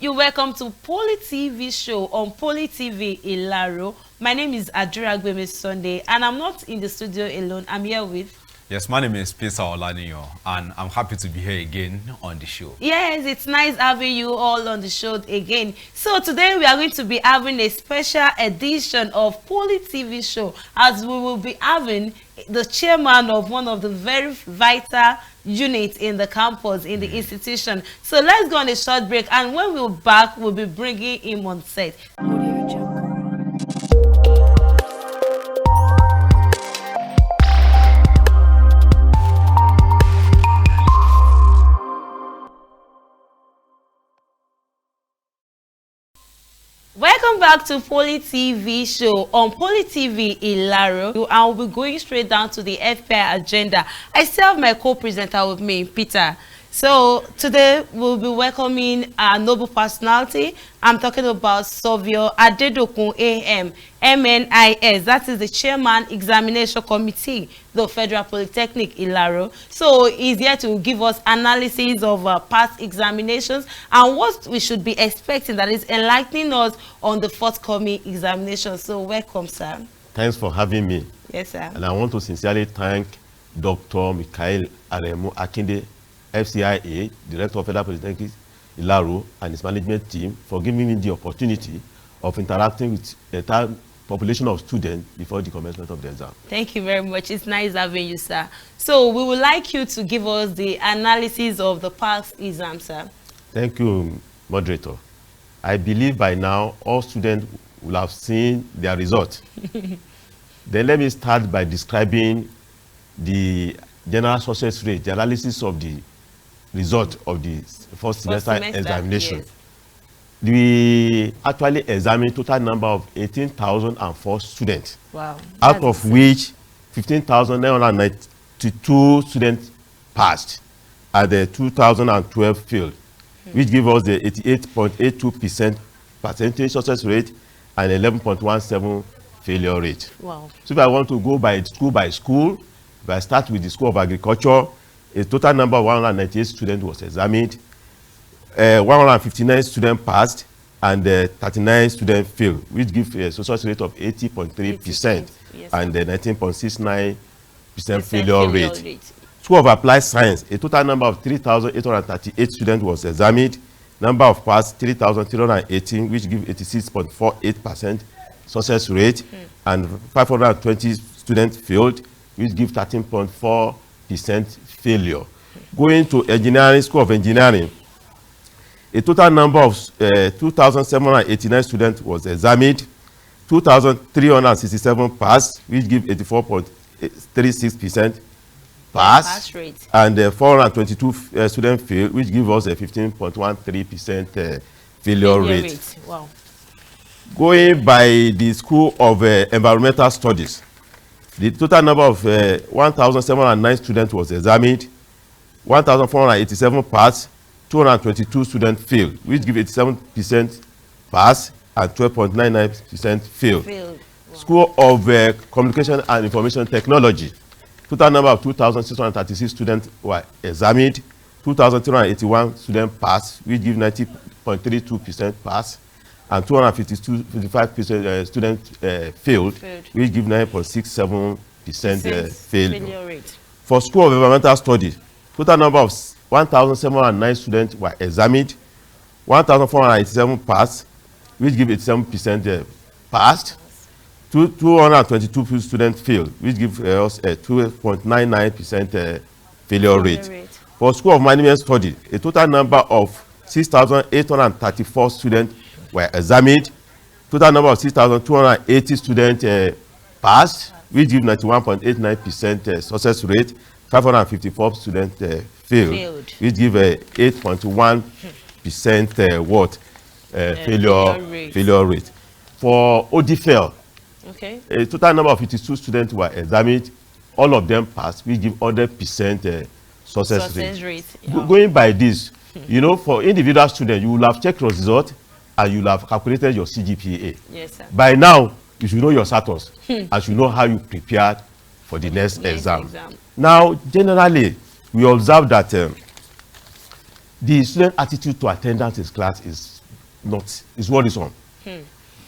You're welcome to Poly TV show on Poly TV Ilaro. My name is Adura Gwemi Sunday, and I'm not in the studio alone. I'm here with... Yes, my name is Peter Olaniyo, and I'm happy to be here again on the show. Yes, it's nice having you all on the show again. So today we are going to be having a special edition of Poly TV show, as we will be having the chairman of one of the very vital units in the campus, in the institution. So let's go on a short break, and when we're back, we'll be bringing him on set. Welcome back to Poly TV show on Poly TV Ilaro, and we'll be going straight down to the FPI agenda. I still have my co-presenter with me, Peter. So today we'll be welcoming a noble personality. I'm talking about Saviour Adedokun AM, MNIS. That is the Chairman Examination Committee, the Federal Polytechnic Ilaro. So he's here to give us analysis of past examinations and what we should be expecting, that is enlightening us on the forthcoming examinations. So welcome, sir. Thanks for having me. Yes, sir. And I want to sincerely thank Dr. Michael Aremu Akinde, FCIA, Director of Federal Polytechnic Ilaro, and his management team for giving me the opportunity of interacting with the entire population of students before the commencement of the exam. Thank you very much. It's nice having you, sir. So we would like you to give us the analysis of the past exam, sir. Thank you, moderator. I believe by now all students will have seen their result. Then let me start by describing the general success rate, the analysis of the result of the first semester examination. Yes. We actually examined total number of 18,004 students. Wow. Out of which 15,992 students passed at the 2012 field, which give us the 88.82% percentage success rate and 11.17 failure rate. Wow. So if I want to go by school, if I start with the School of Agriculture, a total number of 198 students was examined, 159 students passed, and 39 students failed, which gives a success rate of 80.3% yes, and 19.69% failure rate. School of Applied Science, a total number of 3,838 students was examined, number of passed 3,318, which gives 86.48% success rate, and 520 students failed, which gives 13.4% failure. Going to engineering, School of Engineering, a total number of 2,789 students was examined, 2,367 passed, which gives 84.36% pass rate, and 422 students failed, which gives us a 15.13% failure rate. Wow. Going by the School of Environmental Studies, the total number of 1,709 students was examined, 1,487 passed, 222 students failed, which gives 87% pass and 12.99% failed. Wow. School of Communication and Information Technology, total number of 2,636 students were examined, 2,381 students passed, which gives 90.32% pass, and 255% students failed, which give 9.67% failure rate. For School of Environmental Studies, total number of 1,709 students were examined, 1,487 passed, which give 87% passed, 222 students failed, which give us a 2.99% failure rate. For School of Management Studies, a total number of 6,834 students were examined, total number of 6,280 students passed, which give 91.89% success rate, 554 students failed, which give 8.1% failure rate. For ODFL, okay, a total number of 52 students were examined, all of them passed, which give 100% success rate. Yeah. Going by this, you know, for individual students, you will have checked your result and you will have calculated your CGPA. Yes, sir. By now, you should know your status and should know how you prepared for the next exam. Now, generally, we observe that the student attitude to attendance in class is not is worrisome.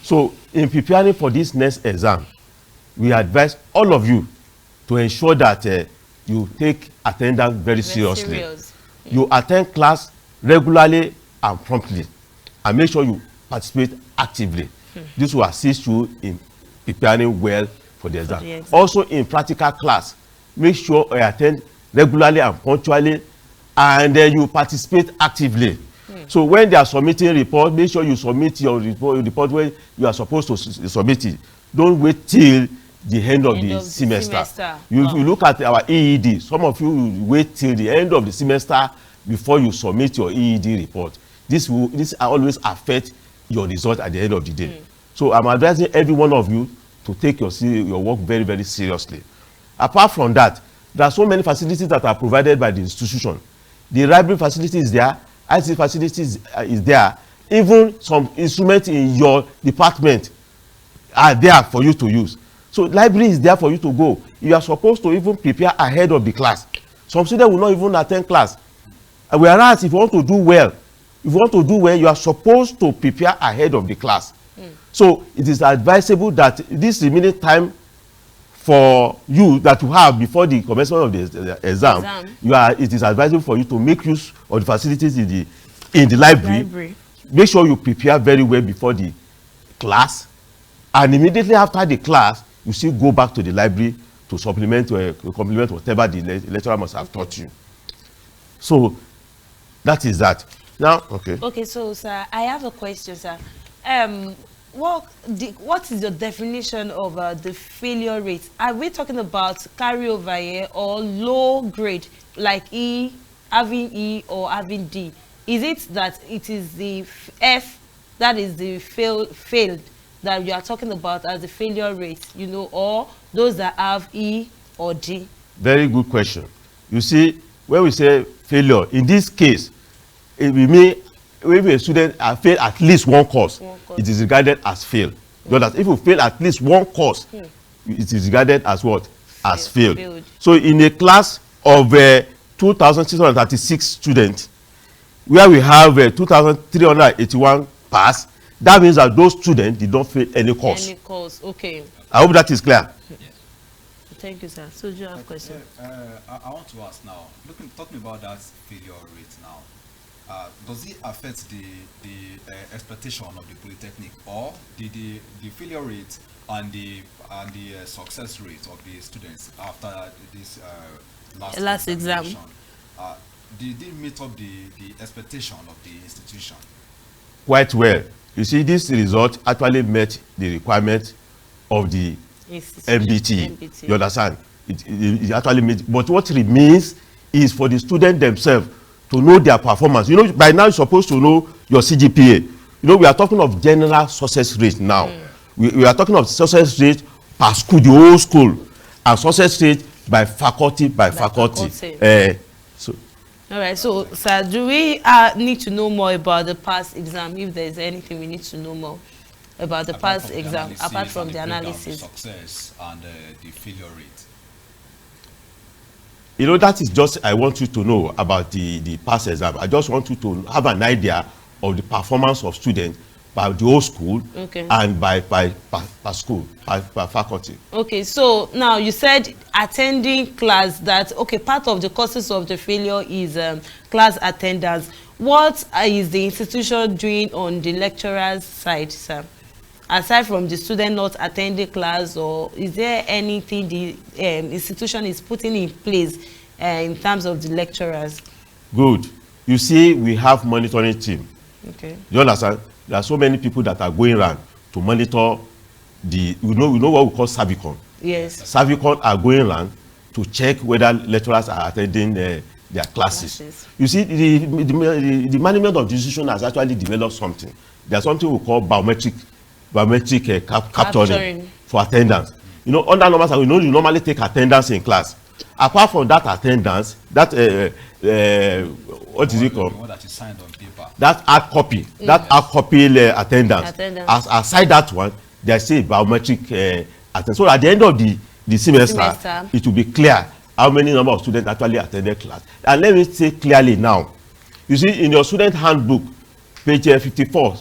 So in preparing for this next exam, we advise all of you to ensure that you take attendance very seriously. Serious. You attend class regularly and promptly, and make sure you participate actively. This will assist you in preparing well for the exam. Also in practical class, make sure you attend regularly and punctually, and you participate actively. So when they are submitting report, make sure you submit your report when you are supposed to submit it. Don't wait till the end of the semester. You look at our EED. Some of you will wait till the end of the semester before you submit your EED report. This always affect your result at the end of the day. So I'm advising every one of you to take your work very, very seriously. Apart from that, there are so many facilities that are provided by the institution. The library facility is there, IT facilities is there. Even some instruments in your department are there for you to use. So library is there for you to go. You are supposed to even prepare ahead of the class. Some students will not even attend class. Whereas if you want to do well, you are supposed to prepare ahead of the class. So it is advisable that this remaining time for you that you have before the commencement of the exam, it is advisable for you to make use of the facilities in the library. Make sure you prepare very well before the class, and immediately after the class, you still go back to the library to supplement or complement whatever the lecturer must have taught you. So that is that. Now, okay, so sir, I have a question, sir. What is your definition of the failure rate? Are we talking about carryover here or low grade, like E, having E or having D? Is it that it is the F that is the failed that you are talking about as the failure rate, you know, or those that have E or D? Very good question. You see, when we say failure, in this case, it will mean if a student failed at least one course, it is regarded as failed. Because if you fail at least one course, it is regarded as what? As failed. So in a class of 2,636 students, where we have 2,381 pass, that means that those students did not fail any course. Any course, okay. I hope that is clear. Yes. Thank you, sir. So do you have a question? I want to ask now, talking about that failure rate now, does it affect the expectation of the polytechnic, or the failure rate and the success rate of the students after this last exam? Did they meet up the expectation of the institution? Quite well. You see, this result actually met the requirement of the MBT. You understand? It actually met. But what remains is for the students themselves to know their performance. You know, by now you're supposed to know your CGPA. You know, we are talking of general success rate now. We are talking of success rate per school, the whole school, and success rate by faculty. All right, so sir, do we need to know more about the past exam, if there's anything we need to know more about the past exam, apart from the analysis? Success and the failure rate. You know, that is just, I want you to know about the past exam. I just want you to have an idea of the performance of students by the whole school, and by school, by faculty. Okay, so now you said attending class, that, part of the causes of the failure is class attendance. What is the institution doing on the lecturer's side, sir? Aside from the student not attending class, or is there anything the institution is putting in place in terms of the lecturers? Good. You see, we have monitoring team. Okay. You understand? There are so many people that are going around to monitor we know what we call Savicon. Yes. Savicon are going around to check whether lecturers are attending their classes. You see, the management of the institution has actually developed something. There's something we call biometric capturing for attendance. You know, under normal, you normally take attendance in class. Apart from that attendance, that what is it called? The one that is signed on paper. That hard copy, attendance. Aside that one, there's a biometric attendance. So at the end of the semester, it will be clear how many number of students actually attended class. And let me say clearly now, you see, in your student handbook, page 54,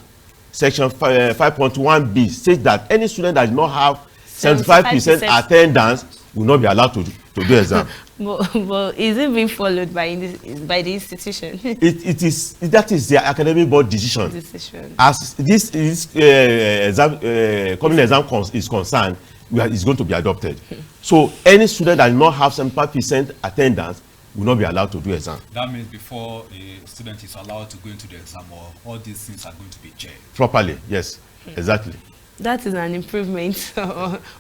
section 5.1b states that any student that does not have 75% attendance will not be allowed to do exam. But is it being followed by the institution? That is their academic board decision. As this coming exam is concerned, it's going to be adopted. So any student that does not have 75% attendance will not be allowed to do exam. That means before a student is allowed to go into the exam, or all these things are going to be checked properly. Yes, exactly. That is an improvement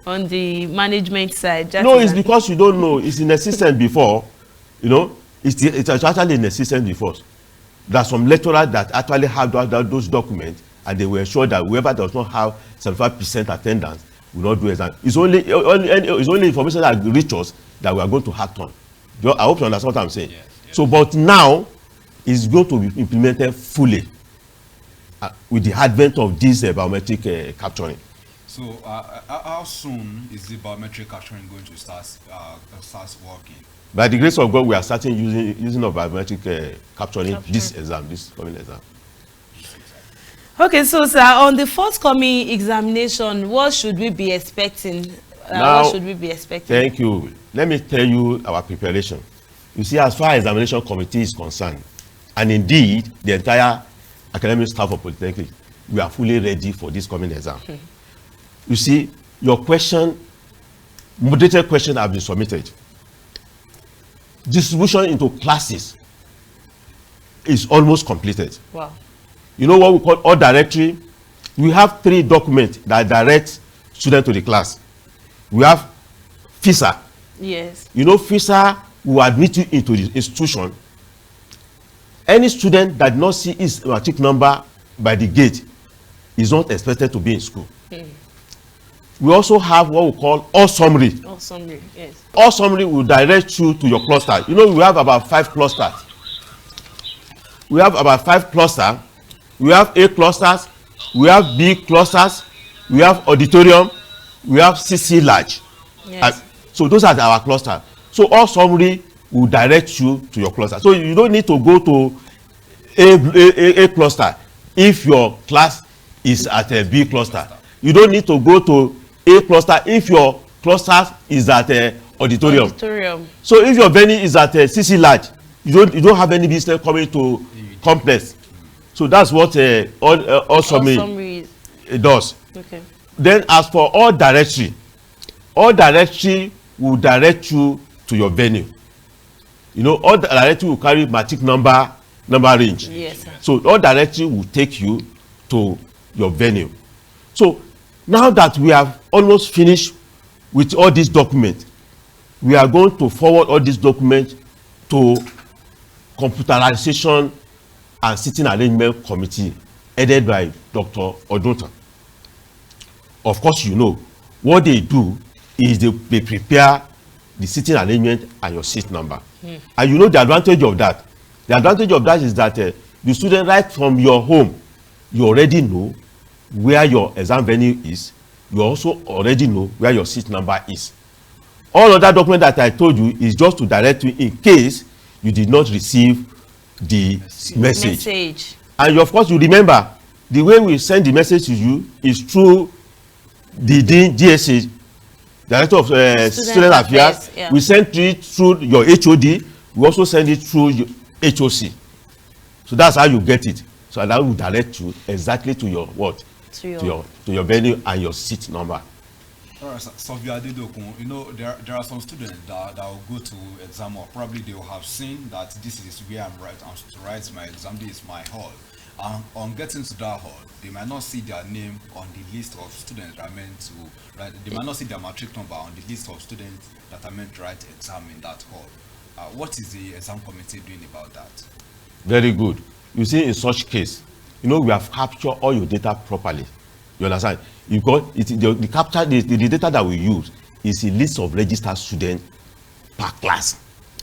on the management side. No, it's because you don't know. It's inexistent before. You know, it's actually inexistent before. There are some lecturers that actually have those documents, and they will ensure that whoever does not have 75% attendance will not do exam. It's only information that reaches us that we are going to act on. I hope you understand what I'm saying. Yes, yes. So, but now it's going to be implemented fully with the advent of this biometric capturing. So, how soon is the biometric capturing going to start working? By the grace of God, we are starting using of biometric capturing this coming exam. Okay, so sir, on the forthcoming examination, what should we be expecting? What should we be expecting? Thank you. Let me tell you our preparation. You see, as far as examination committee is concerned, and indeed the entire academic staff of Polytechnic, we are fully ready for this coming exam. You see, your moderated question have been submitted. Distribution into classes is almost completed. Wow. You know what we call all directory? We have 3 documents that direct students to the class. We have FISA. Yes. You know, FISA will admit you into the institution. Any student that does not see his matric number by the gate is not expected to be in school. We also have what we call all summary. All summary, yes. All summary will direct you to your cluster. You know, we have about 5 clusters. We have about 5 clusters. We have A clusters. We have B clusters. We have auditorium. We have CC large. Yes. So those are our clusters. So all summary will direct you to your cluster. So you don't need to go to a cluster if your class is at a B cluster. You don't need to go to A cluster if your cluster is at a auditorium. So if your venue is at a CC large, you don't have any business coming to complex. So that's what all summary does. Okay. Then as for all directory will direct you to your venue. You know, all directory will carry matric number range. Yes, sir. So all directory will take you to your venue. So now that we have almost finished with all these documents, we are going to forward all these documents to computerization and sitting arrangement committee headed by Dr. Oduntan. Of course, you know what they do is they prepare the sitting arrangement and your seat number. And you know the advantage of that. The advantage of that is that the student right from your home, you already know where your exam venue is. You also already know where your seat number is. All other document that I told you is just to direct you in case you did not receive the message. And you, of course, you remember the way we send the message to you is through the DSA, Director of Student Affairs. Yeah. We send it through your HOD. We also send it through your HOC. So that's how you get it. So that will direct you exactly to your what? To your venue and your seat number. All right, so you know, there are some students that will go to exam, or probably they will have seen that this is where I'm to write my exam, this is my hall. On getting to that hall, they might not see their name on the list of students that are meant to write. They might not see their matric number on the list of students that are meant to write exam in that hall. What is the exam committee doing about that? Very good. You see, in such case, you know, we have captured all your data properly. You understand? Because the data that we use is a list of registered students per class.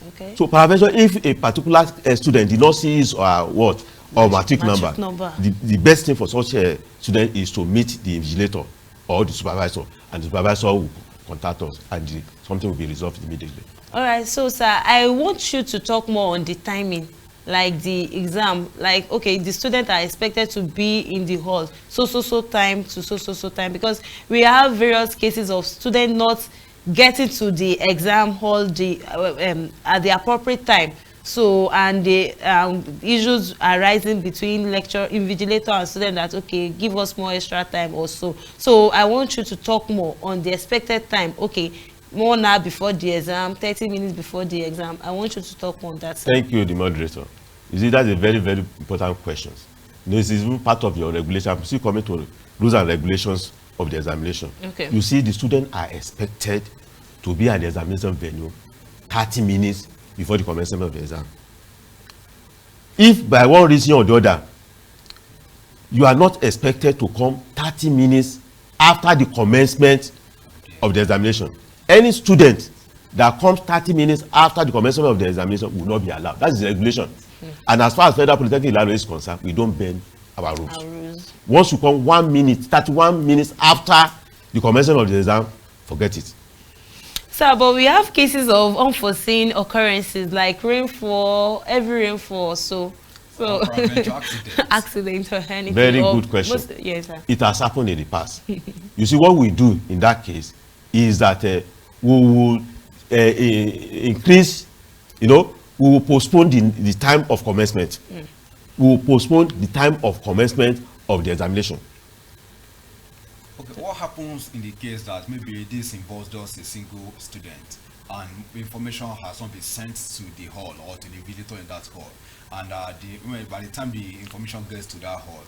Okay. So, peradventure, if a particular student did not see his matric number, the best thing for such a student is to meet the invigilator or the supervisor, and the supervisor will contact us, and something will be resolved immediately. All right. So, sir, I want you to talk more on the timing like the exam, like okay, the students are expected to be in the hall so time to so time, because we have various cases of students not getting to the exam hall at the appropriate time. So, and the issues arising between lecture invigilator and student that okay, give us more extra time or so. So I want you to talk more on the expected time. Okay, 1 hour before the exam, 30 minutes before the exam. I want you to talk on that. Thank you, the moderator. You see, that's a very, very important question. This is even part of your regulation. I'm still coming to rules and regulations of the examination. Okay. You see, the students are expected to be at the examination venue 30 minutes before the commencement of the exam. If by one reason or the other, you are not expected to come 30 minutes after the commencement of the examination, any student that comes 30 minutes after the commencement of the examination will not be allowed. That is the regulation. And as far as Federal Polytechnic Ilaro is concerned, we don't bend our rules. Once you come 1 minute, 31 minutes after the commencement of the exam, forget it. Sir, but we have cases of unforeseen occurrences like rainfall, heavy rainfall, so accident or anything. Very good question. Yes, sir. It has happened in the past. You see, what we do in that case is that we will increase, we will postpone the time of commencement. We will postpone the time of commencement of the examination. Okay, what happens in the case that maybe this involves just a single student and information has not been sent to the hall or to the invigilator in that hall, and by the time the information gets to that hall,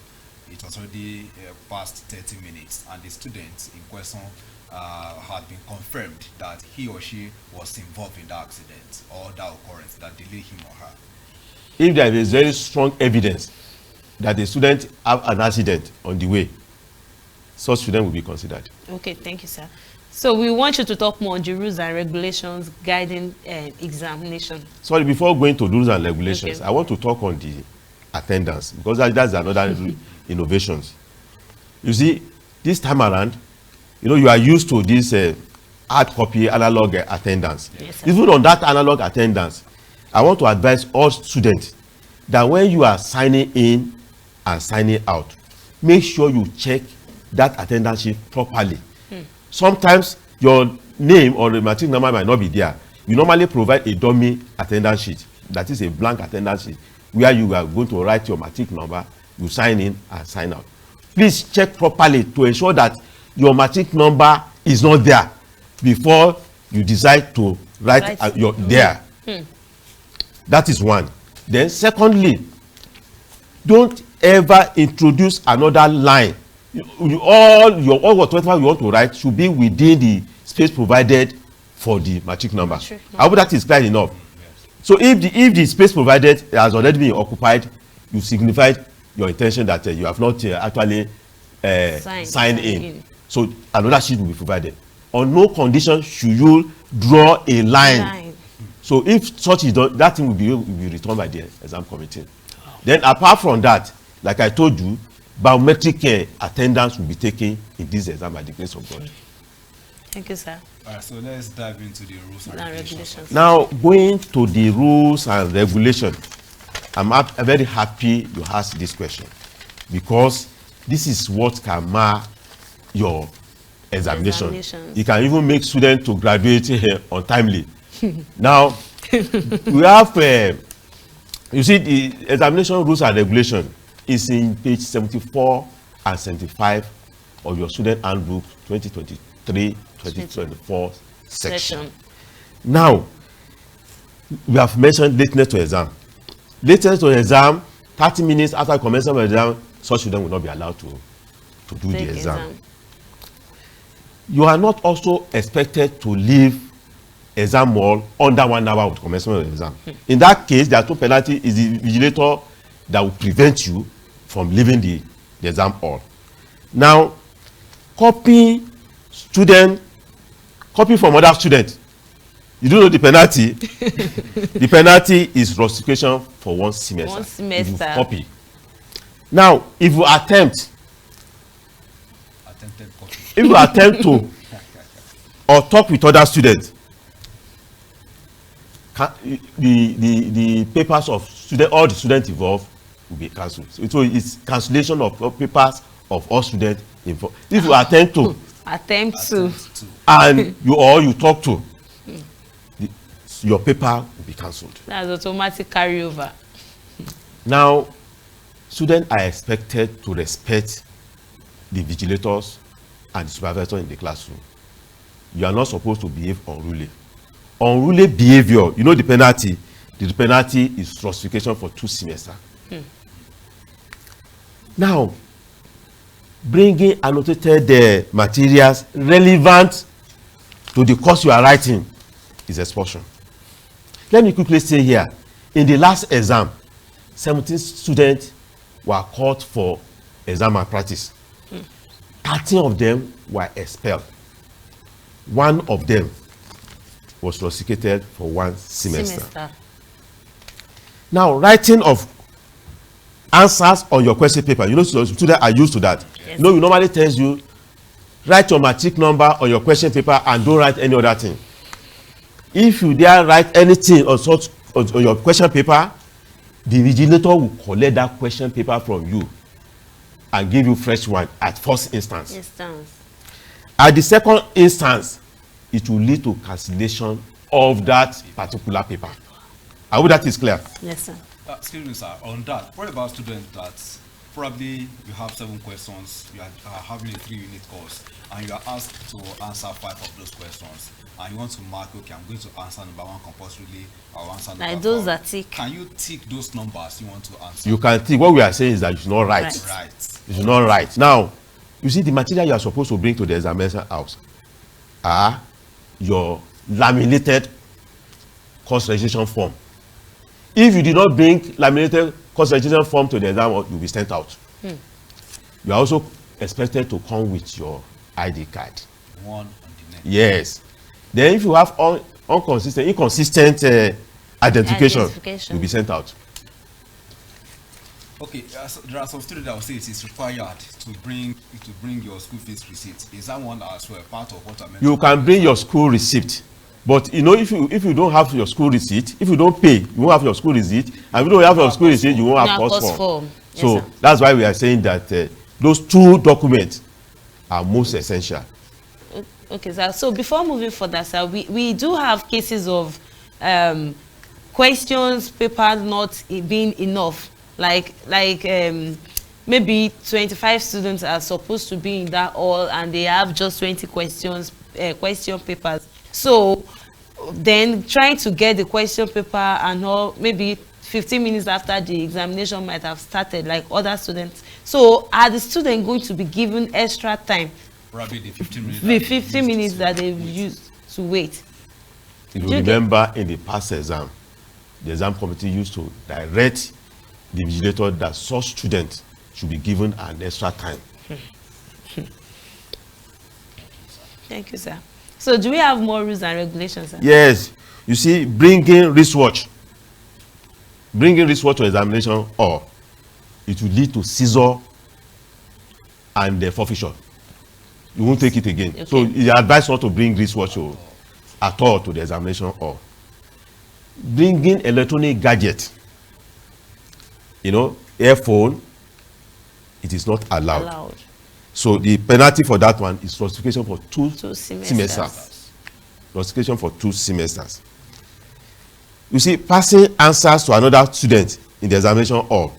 it was already past 30 minutes, and the student in question had been confirmed that he or she was involved in that accident or that occurrence that delayed him or her? If there is very strong evidence that the student have an accident on the way, such student will be considered. Okay, thank you, sir. So we want you to talk more on the rules and regulations guiding examination. Sorry, before going to rules and regulations, okay, I want to talk on the attendance, because that's another innovations. You see, this time around, you are used to this hard copy analog attendance. Yes, sir. Even on that analog attendance, I want to advise all students that when you are signing in and signing out, make sure you check that attendance sheet properly. Sometimes your name or the matric number might not be there. You normally provide a dummy attendance sheet, that is a blank attendance sheet, where you are going to write your matric number, you sign in and sign out. Please check properly to ensure that your matric number is not there before you decide to write your there. That is one. Then secondly, don't ever introduce another line. All whatever you want to write should be within the space provided for the matric number. I hope that is clear enough. So if the space provided has already been occupied, you signified your intention that you have not actually signed in. So another sheet will be provided. On no condition should you draw a line. So if such is done, that thing will be returned by the exam committee. Then apart from that, like I told you, biometric attendance will be taken in this exam by the grace of God. Thank you, sir. All right, so let's dive into the rules and regulations. Now, going to the rules and regulations, I'm very happy you asked this question, because this is what can mark your examination. It can even make students to graduate untimely. Now, we have, you see, the examination rules and regulations is in page 74 and 75 of your student handbook 2023-2024 section. Now, we have mentioned lateness to exam. Lateness to exam, 30 minutes after commencement of exam, such students will not be allowed to do the exam. You are not also expected to leave exam hall under 1 hour of the commencement of the exam. In that case, there are two penalties. Is the vigilator that will prevent you from leaving the exam hall. Now, copy from other students. You don't know the penalty. The penalty is rustication for 1 semester. 1 semester. If you copy. Now, if you attempt to or talk with other students, the papers of all the students involved will be cancelled. So it's cancellation of papers of all students involved. If you attempt to and you talk to, your paper will be cancelled. That's automatic carryover. Now, students are expected to respect the vigilators and the supervisor in the classroom. You are not supposed to behave unruly. Unruly behavior, you know the penalty. The penalty is rustication for 2 semesters. Now, bringing annotated materials relevant to the course you are writing is expulsion. Let me quickly say here, in the last exam, 17 students were called for exam malpractice. 13 of them were expelled. 1 of them was rusticated for 1 semester. Now, writing of answers on your question paper, you know, students are used to that. Yes. You know, you normally tells you, write your matric number on your question paper and don't write any other thing. If you dare write anything on your question paper, the vigilator will collect that question paper from you and give you fresh one at first instance. At the second instance, it will lead to cancellation of that particular paper. I hope that is clear. Yes, sir. Excuse me, sir. On that, what about students that probably you have 7 questions, you are having a 3-unit course, and you are asked to answer 5 of those questions, and you want to mark, okay, I'm going to answer number 1 compulsorily, or answer number 4. Like those are tick. Can you tick those numbers you want to answer? You can tick. What we are saying is that you should not write. Right. You should not write. Now, you see, the material you are supposed to bring to the examination house are your laminated course registration form. If you did not bring laminated course registration form to the exam, you'll be sent out. You are also expected to come with your ID card. One on the next. Yes. Then if you have inconsistent identification, you'll be sent out. Okay, so there are some students that will say it is required to bring your school fees receipt. Is that one as well part of what I meant? You can bring your school receipt, but you know, if you don't have your school receipt, if you don't pay, you won't have your school receipt, and if you don't have your school receipt, you won't have course form. Yes, so sir. that's why we are saying that those 2 documents are most essential. Okay, sir. So before moving further, sir, we do have cases of questions paper not being enough. Like maybe 25 students are supposed to be in that hall, and they have just 20 question papers. So then trying to get the question paper and all, maybe 15 minutes after the examination might have started, like other students. So are the students going to be given extra time? Probably the 15 minutes. The 15 minutes that they've used to wait. If you remember, in the past exam, the exam committee used to direct the vigilator that such students should be given an extra time. Thank you, sir. So do we have more rules and regulations, sir? Yes. You see, bringing wristwatch to examination, or it will lead to seizure and forfeiture. You won't take it again. Okay. So you are advised not to bring wristwatch at all to the examination, or bringing electronic gadget, you know, earphone, it is not allowed. So the penalty for that one is rustication for 2 semesters. Rustication for 2 semesters. You see, passing answers to another student in the examination hall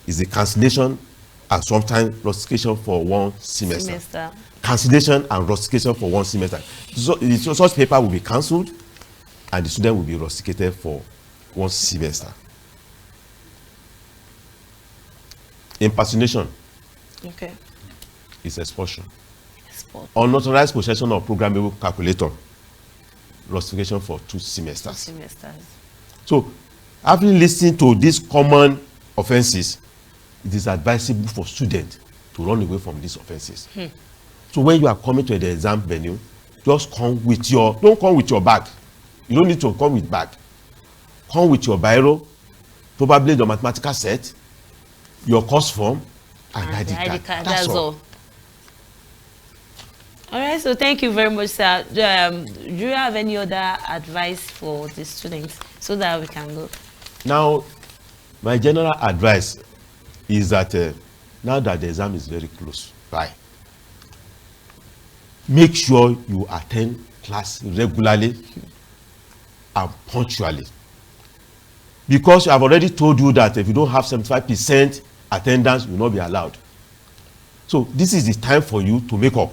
is the cancellation and sometimes rustication for 1 semester. Cancellation and rustication for 1 semester. So such paper will be cancelled and the student will be rusticated for 1 semester. Impersonation. Okay. Is expulsion. Unauthorized possession of programmable calculator, rustication for 2 semesters. 2 semesters. So, having listened to these common offenses, it is advisable for students to run away from these offenses. So when you are coming to the exam venue, just come with don't come with your bag. You don't need to come with bag. Come with your biro, probably the mathematical set, your course form, and ID card. That's all. All right, so thank you very much, sir. Do you have any other advice for the students so that we can go? Now, My general advice is that now that the exam is very close by, make sure you attend class regularly and punctually, because I have already told you that if you don't have 75% attendance, you will not be allowed. So this is the time for you to make up.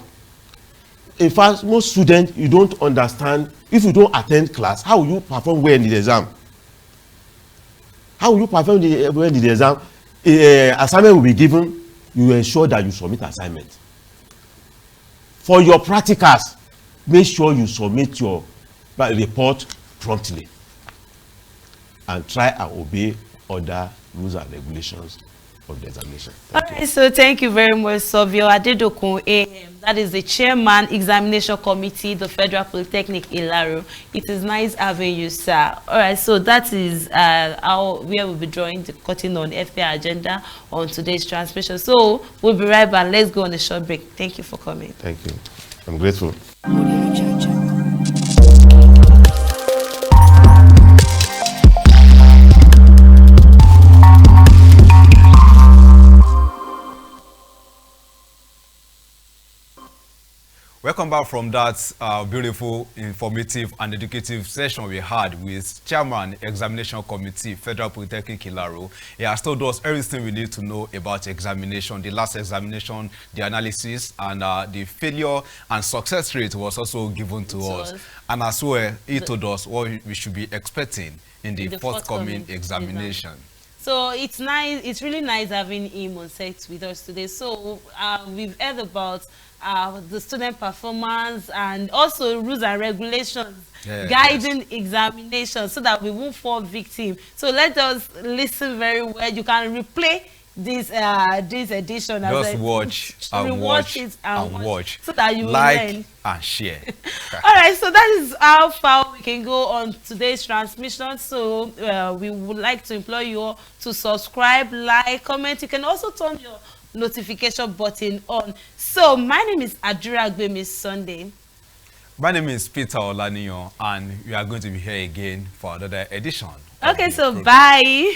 In fact, most students, you don't understand, if you don't attend class, how will you perform well in the exam? How will you perform well in the exam? Assignment will be given, you ensure that you submit assignment. For your practicals, make sure you submit your report promptly and try and obey other rules and regulations of the examination. So thank you very much, Savio Adedokun AM. That is the chairman, examination committee, the Federal Polytechnic Ilaro. It is nice having you, sir. All right, so that is where we'll be drawing the curtain on FPI agenda on today's transmission. So we'll be right back. Let's go on a short break. Thank you for coming. Thank you. I'm grateful. Welcome back from that beautiful, informative and educative session we had with Chairman, Examination Committee, Federal Polytechnic Ilaro. He has told us everything we need to know about examination, the last examination, the analysis, and the failure and success rate was also given to us. And as well, he told us what we should be expecting in the forthcoming examination. So it's nice, it's really nice having him on set with us today. So we've heard about the student performance and also rules and regulations guiding examinations so that we won't fall victim. So let us listen very well. You can replay this edition. Just watch and watch it and watch so that you will like learn and share. All right, so that is how far we can go on today's transmission. So we would like to implore you all to subscribe, like, comment. You can also turn your notification button on. So my name is Adura Gbemi Sunday. My name is Peter Olaniyan, and we are going to be here again for another edition. Okay, so bye.